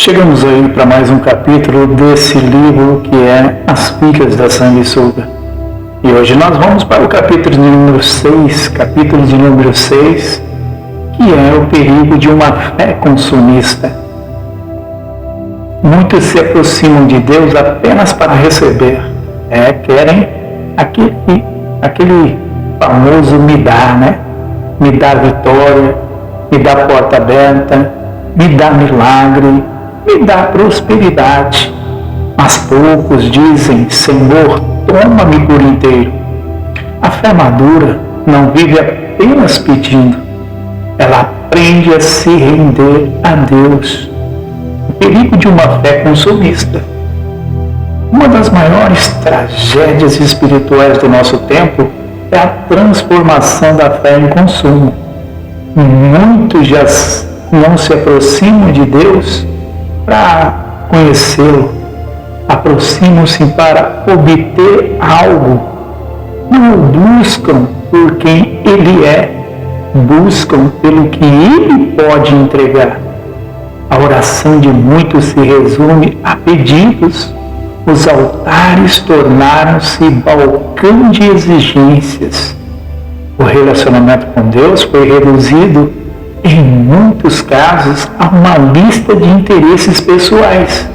Chegamos aí para mais um capítulo desse livro que é As Filhas da Sanguessuga. E hoje nós vamos para o capítulo de número 6, que é o perigo de uma fé consumista. Muitos se aproximam de Deus apenas para receber. Querem aquele famoso me dá, né? Me dá vitória, me dá porta aberta, me dá milagre, me dá prosperidade. Mas poucos dizem: Senhor, toma-me por inteiro. A fé madura não vive apenas pedindo, ela aprende a se render a Deus. O perigo de uma fé consumista. Uma das maiores tragédias espirituais do nosso tempo é a transformação da fé em consumo. Muitos já não se aproximam de Deus para conhecê-lo, aproximam-se para obter algo. Não o buscam por quem Ele é, buscam pelo que Ele pode entregar. A oração de muitos se resume a pedidos. Os altares tornaram-se balcão de exigências. O relacionamento com Deus foi reduzido, em muitos casos, a uma lista de interesses pessoais.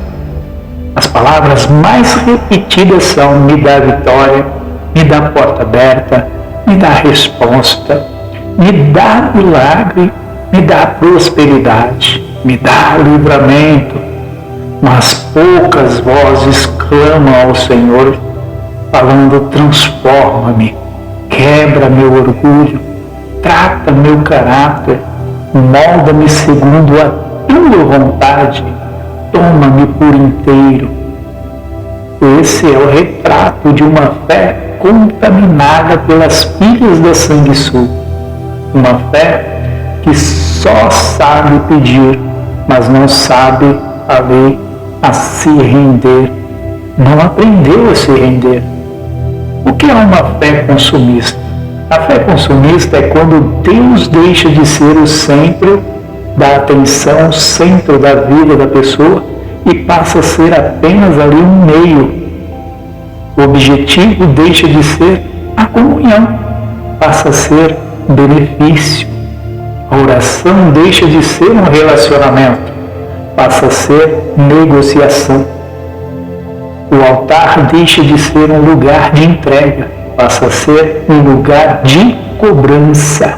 As palavras mais repetidas são: me dá vitória, me dá porta aberta, me dá resposta, me dá milagre, me dá prosperidade, me dá livramento. Mas poucas vozes clamam ao Senhor, falando: transforma-me, quebra meu orgulho, trata meu caráter, molda-me segundo a tua vontade, toma-me por inteiro. Esse é o retrato de uma fé contaminada pelas filhas da sanguessuga. Uma fé que só sabe pedir, mas não sabe a se render. Não aprendeu a se render. O que é uma fé consumista? A fé consumista é quando Deus deixa de ser o centro da atenção, o centro da vida da pessoa, e passa a ser apenas ali um meio. O objetivo deixa de ser a comunhão, passa a ser benefício. A oração deixa de ser um relacionamento, passa a ser negociação. O altar deixa de ser um lugar de entrega, passa a ser um lugar de cobrança.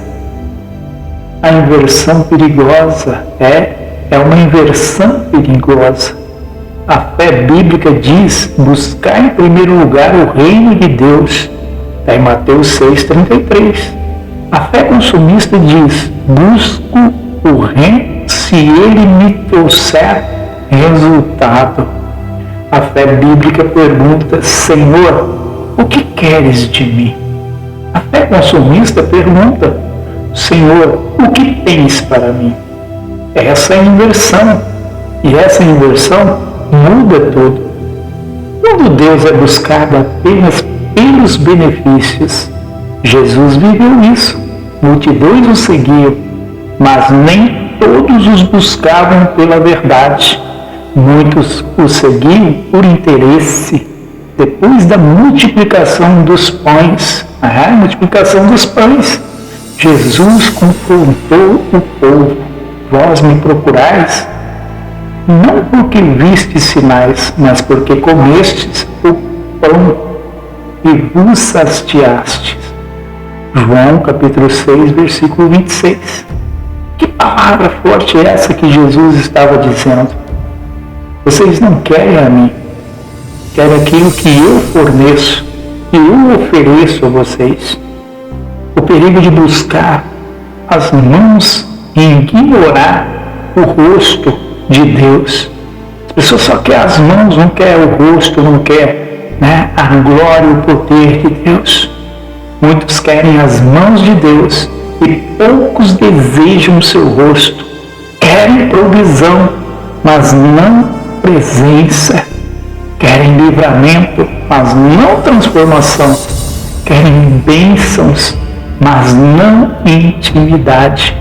A inversão perigosa é uma inversão perigosa. A fé bíblica diz: buscar em primeiro lugar o reino de Deus. Está em Mateus 6,33. A fé consumista diz: busco o reino se ele me trouxer resultado. A fé bíblica pergunta: Senhor, o que queres de mim? A fé consumista pergunta: Senhor, o que tens para mim? Essa é a inversão. E essa inversão muda tudo. Quando Deus é buscado apenas pelos benefícios, Jesus viveu isso. Multidões o seguiam, mas nem todos os buscavam pela verdade. Muitos o seguiam por interesse. Depois da multiplicação dos pães, Jesus confrontou o povo: vós me procurais, não porque vistes sinais, mas porque comestes o pão e vos saciastes. João capítulo 6, versículo 26. Que palavra forte é essa que Jesus estava dizendo? Vocês não querem a mim, querem aquilo que eu forneço, que eu ofereço a vocês. O perigo de buscar as mãos e ignorar o rosto de Deus. As pessoas só querem as mãos, não querem o rosto, não querem a glória e o poder de Deus. Muitos querem as mãos de Deus e poucos desejam o seu rosto. Querem provisão, mas não presença. Querem livramento, mas não transformação. Querem bênçãos, mas não intimidade.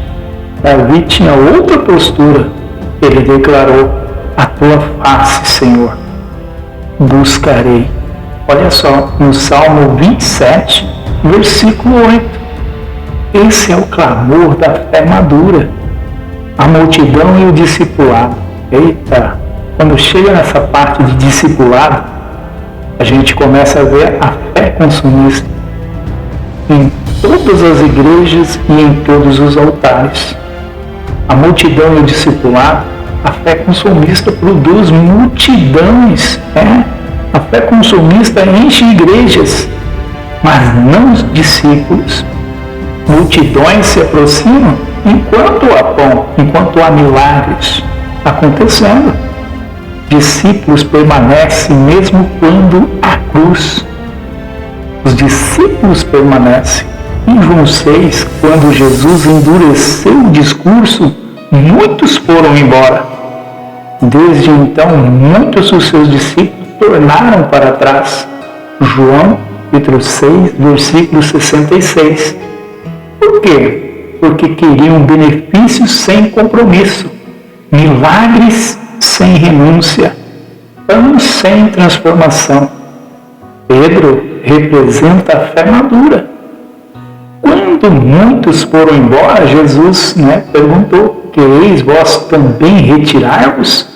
Davi tinha outra postura. Ele declarou: a tua face, Senhor, buscarei. Olha só, no Salmo 27, versículo 8. Esse é o clamor da fé madura. A multidão e o discipulado. Eita, quando chega nessa parte de discipulado, a gente começa a ver a fé consumista em todas as igrejas e em todos os altares. A multidão e o discipulado, a fé consumista produz multidões. A fé consumista enche igrejas, mas não os discípulos. Multidões se aproximam enquanto há pão, enquanto há milagres acontecendo. Discípulos permanecem mesmo quando há cruz. Os discípulos permanecem. Em João 6, quando Jesus endureceu o discurso, muitos foram embora. Desde então, muitos dos seus discípulos tornaram para trás. João, capítulo 6, versículo 66. Por quê? Porque queriam benefícios sem compromisso, milagres sem renúncia, pão sem transformação. Pedro representa a fé madura. Quando muitos foram embora, Jesus perguntou: quereis vós também retirar-vos?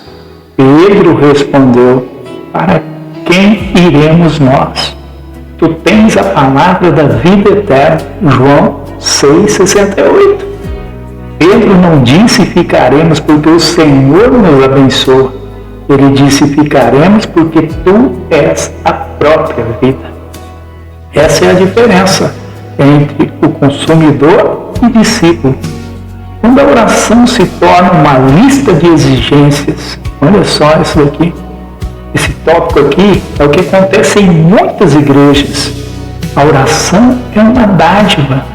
Pedro respondeu: para quem iremos nós? Tu tens a palavra da vida eterna. João 6,68. Pedro não disse ficaremos porque o Senhor nos abençoa. Ele disse ficaremos porque tu és a própria vida. Essa é a diferença entre o consumidor e discípulo. Quando a oração se torna uma lista de exigências, olha só isso daqui. Esse tópico aqui é o que acontece em muitas igrejas. A oração é uma dádiva,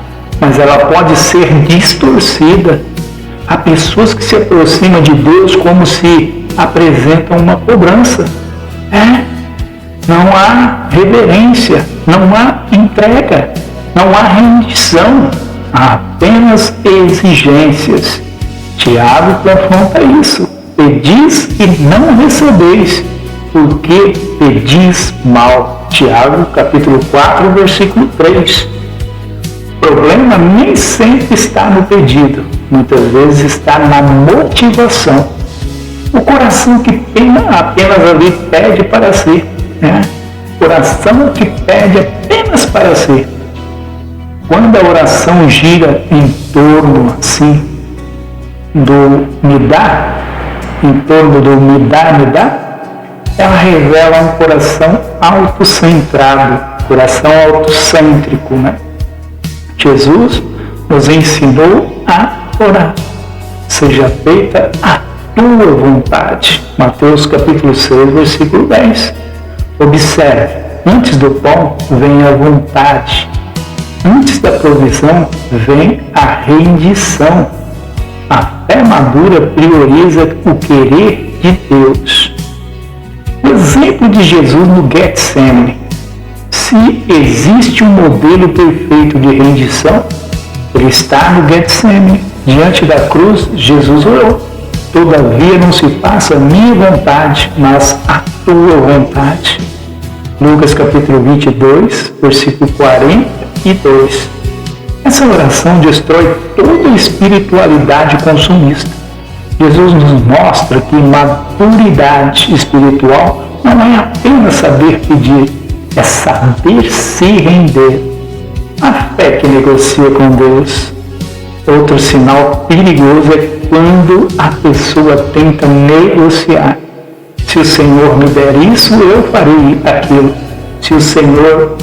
mas ela pode ser distorcida. Há pessoas que se aproximam de Deus como se apresentam uma cobrança. Não há reverência, não há entrega, não há rendição, há apenas exigências. Tiago confronta isso. Pedis e não recebeis, porque pedis mal. Tiago, capítulo 4, versículo 3. O problema nem sempre está no pedido, muitas vezes está na motivação. O coração que apenas ali pede para si. Coração que pede apenas para si. Quando a oração gira em torno assim do me dá, ela revela um coração autocentrado, coração autocêntrico, Jesus nos ensinou a orar. Seja feita a tua vontade. Mateus capítulo 6, versículo 10. Observe, antes do pão vem a vontade. Antes da provisão vem a rendição. A fé madura prioriza o querer de Deus. O exemplo de Jesus no Getsemane. Se existe um modelo perfeito de rendição, ele está no Getsemane. Diante da cruz, Jesus orou: todavia não se faça a minha vontade, mas a tua vontade. Lucas capítulo 22, versículo 42. Essa oração destrói toda a espiritualidade consumista. Jesus nos mostra que maturidade espiritual não é apenas saber pedir, é saber se render. A fé que negocia com Deus. Outro sinal perigoso é quando a pessoa tenta negociar. Se o Senhor me der isso, eu farei aquilo. Se o Senhor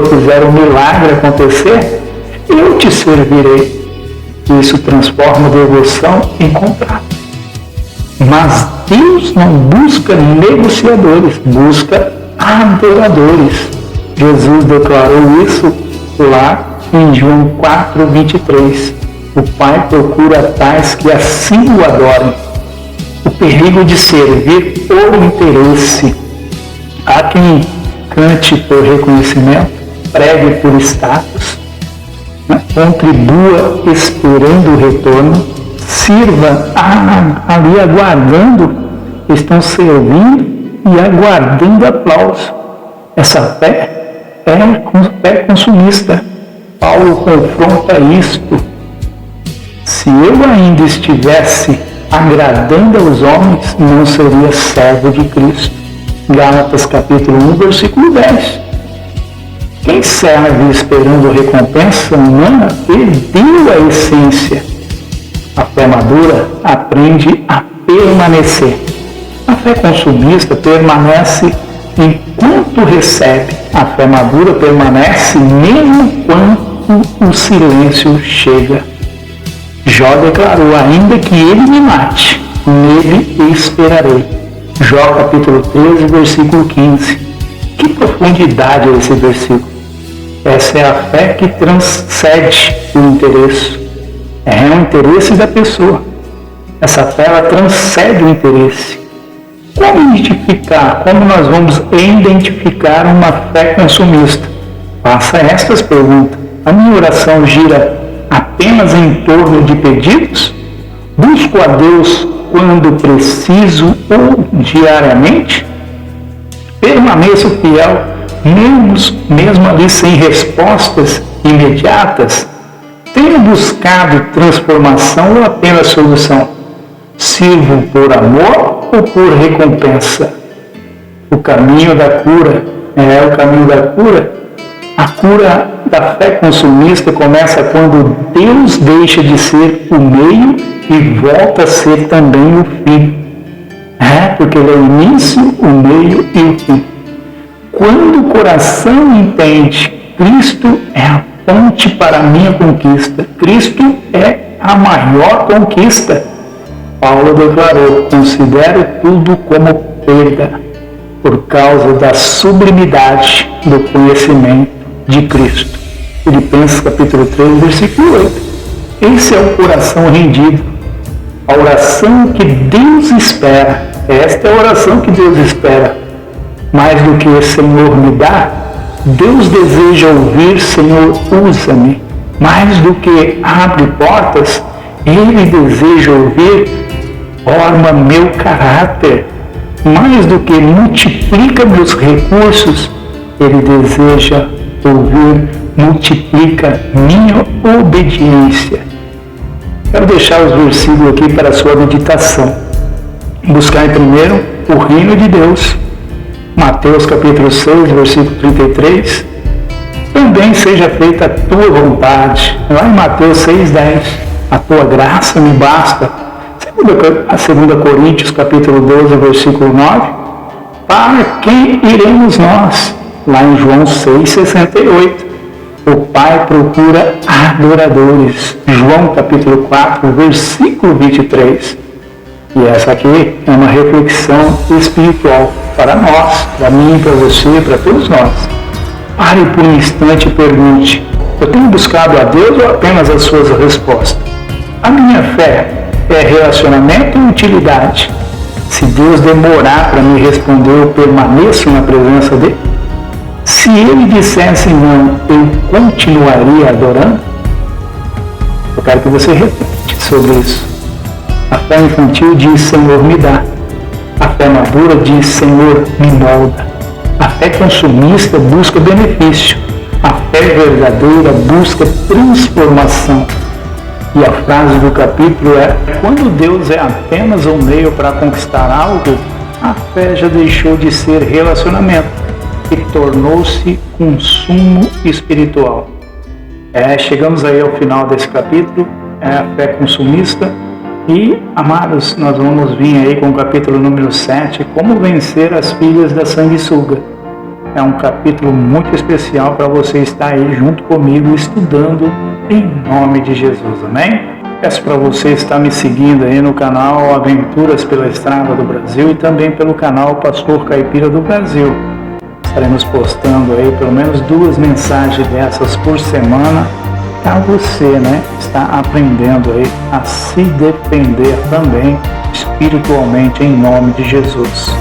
fizer um milagre acontecer, eu te servirei. Isso transforma a devoção em contrato. Mas Deus não busca negociadores, busca adoradores. Jesus declarou isso lá em João 4, 23. O Pai procura tais que assim o adorem. O perigo de servir por interesse. Há quem cante por reconhecimento, pregue por status, contribua esperando o retorno, sirva ali aguardando, estão servindo e aguardando aplauso. Essa fé é consumista. Paulo confronta isto. Se eu ainda estivesse agradando aos homens, não seria servo de Cristo. Gálatas capítulo 1, versículo 10. Quem serve esperando recompensa humana perdeu a essência. A fé madura aprende a permanecer. A fé consumista permanece enquanto recebe. A fé madura permanece mesmo quando o silêncio chega. Jó declarou: ainda que ele me mate, nele esperarei. Jó capítulo 13, versículo 15. Que profundidade é esse versículo! Essa é a fé que transcende o interesse. É o interesse da pessoa. Essa fé, ela transcende o interesse. Como identificar? Como nós vamos identificar uma fé consumista? Faça estas perguntas. A minha oração gira apenas em torno de pedidos? Busco a Deus quando preciso ou diariamente? Permaneço fiel, mesmo ali sem respostas imediatas? Tenho buscado transformação ou apenas solução? Sirvo por amor ou por recompensa? O caminho da cura é o caminho da cura. A cura da fé consumista começa quando Deus deixa de ser o meio e volta a ser também o fim. Porque Ele é o início, o meio e o fim. Quando o coração entende, Cristo é a ponte para a minha conquista. Cristo é a maior conquista. Paulo declarou: considero tudo como perda por causa da sublimidade do conhecimento de Cristo. Filipenses capítulo 3, versículo 8. Esse é o coração rendido. A oração que Deus espera. Esta é a oração que Deus espera. Mais do que Senhor me dá, Deus deseja ouvir: Senhor, usa-me. Mais do que abre portas, Ele deseja ouvir: forma meu caráter. Mais do que multiplica meus recursos, Ele deseja ouvir: multiplica minha obediência. Quero deixar os versículos aqui para a sua meditação. Buscar primeiro o reino de Deus. Mateus capítulo 6, versículo 33. Também seja feita a tua vontade. Lá em Mateus 6:10. A tua graça me basta. A 2 Coríntios capítulo 12, versículo 9. Para quem iremos nós? Lá em João 6:68. O Pai procura adoradores. João capítulo 4, versículo 23. E essa aqui é uma reflexão espiritual para nós, para mim, para você, para todos nós. Pare por um instante e pergunte: eu tenho buscado a Deus ou apenas as suas respostas? A minha fé é relacionamento ou utilidade? Se Deus demorar para me responder, eu permaneço na presença dele? Se ele dissesse não, eu continuaria adorando? Eu quero que você reflete sobre isso. A fé infantil diz: Senhor, me dá. A fé madura diz: Senhor, me molda. A fé consumista busca benefício. A fé verdadeira busca transformação. E a frase do capítulo é: quando Deus é apenas um meio para conquistar algo, a fé já deixou de ser relacionamento e tornou-se consumo espiritual. Chegamos aí ao final desse capítulo, a fé consumista. E, amados, nós vamos vir aí com o capítulo número 7, como vencer as filhas da sanguessuga. É um capítulo muito especial para você estar aí junto comigo estudando em nome de Jesus, amém? Peço para você estar me seguindo aí no canal Aventuras pela Estrada do Brasil e também pelo canal Pastor Caipira do Brasil. Estaremos postando aí pelo menos 2 mensagens dessas por semana para você, estar aprendendo aí a se defender também espiritualmente em nome de Jesus.